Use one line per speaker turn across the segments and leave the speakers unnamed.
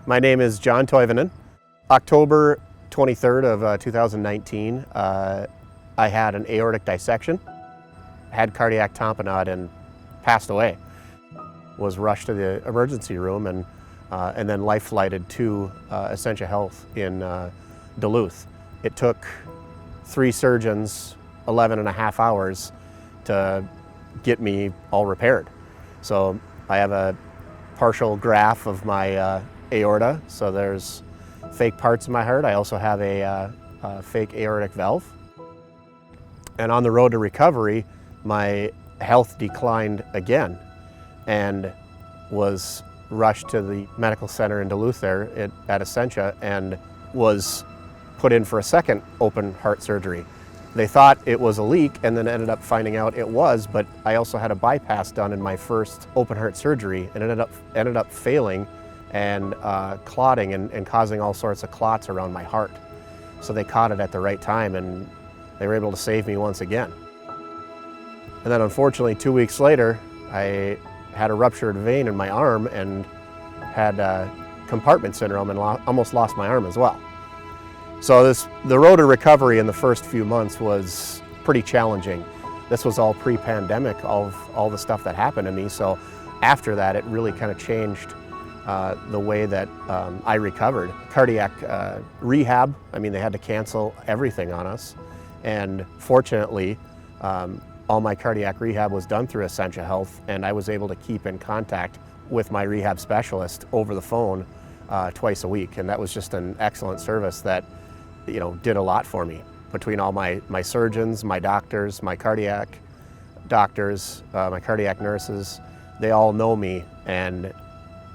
My name is Jon Toivonen. October 23rd of 2019, I had an aortic dissection, had cardiac tamponade and passed away. Was rushed to the emergency room and then life flighted to Essentia Health in Duluth. It took 3 surgeons 11 and a half hours to get me all repaired. So I have a partial graft of my aorta, so there's fake parts in my heart. I also have a fake aortic valve. And on the road to recovery, my health declined again and was rushed to the medical center in Duluth there at Essentia and was put in for a second open heart surgery. They thought it was a leak and then ended up finding out it was, but I also had a bypass done in my first open heart surgery and it ended up failing and clotting and causing all sorts of clots around my heart. So they caught it at the right time and they were able to save me once again. And then unfortunately 2 weeks later, I had a ruptured vein in my arm and had compartment syndrome and almost lost my arm as well. So the road to recovery in the first few months was pretty challenging. This was all pre-pandemic, all the stuff that happened to me. So after that, it really kind of changed the way that I recovered. Cardiac rehab, I mean, they had to cancel everything on us. And fortunately, all my cardiac rehab was done through Essentia Health, and I was able to keep in contact with my rehab specialist over the phone twice a week. And that was just an excellent service that, you know, did a lot for me. Between all my surgeons, my doctors, my cardiac doctors, my cardiac nurses, they all know me, and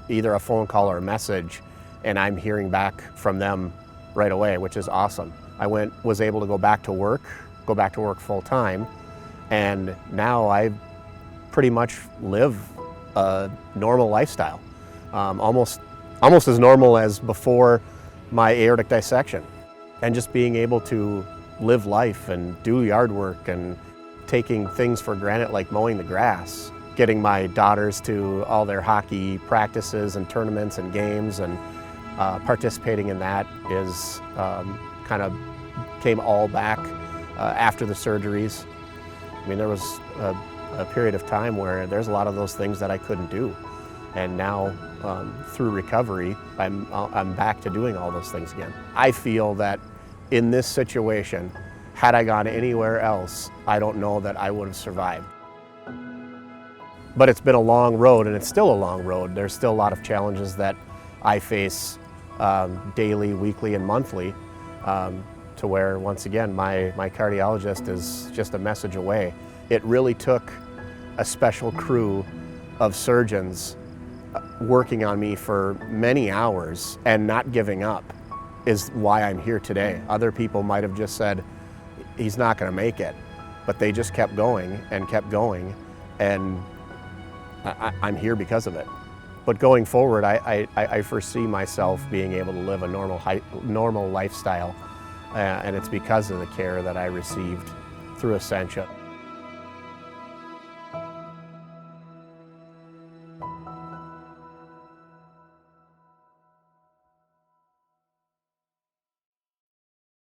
either a phone call or a message, and I'm hearing back from them right away, which is awesome. I was able to go back to work full time, and now I pretty much live a normal lifestyle, almost as normal as before my aortic dissection. And just being able to live life and do yard work and taking things for granted like mowing the grass, getting my daughters to all their hockey practices and tournaments and games and participating in that is kind of came all back after the surgeries. I mean, there was a period of time where there's a lot of those things that I couldn't do. And now, through recovery, I'm back to doing all those things again. I feel that in this situation, had I gone anywhere else, I don't know that I would have survived. But it's been a long road, and it's still a long road. There's still a lot of challenges that I face daily, weekly, and monthly, to where, once again, my cardiologist is just a message away. It really took a special crew of surgeons working on me for many hours and not giving up is why I'm here today. Other people might have just said, he's not going to make it, but they just kept going, and I'm here because of it. But going forward, I foresee myself being able to live a normal lifestyle, and it's because of the care that I received through Essentia.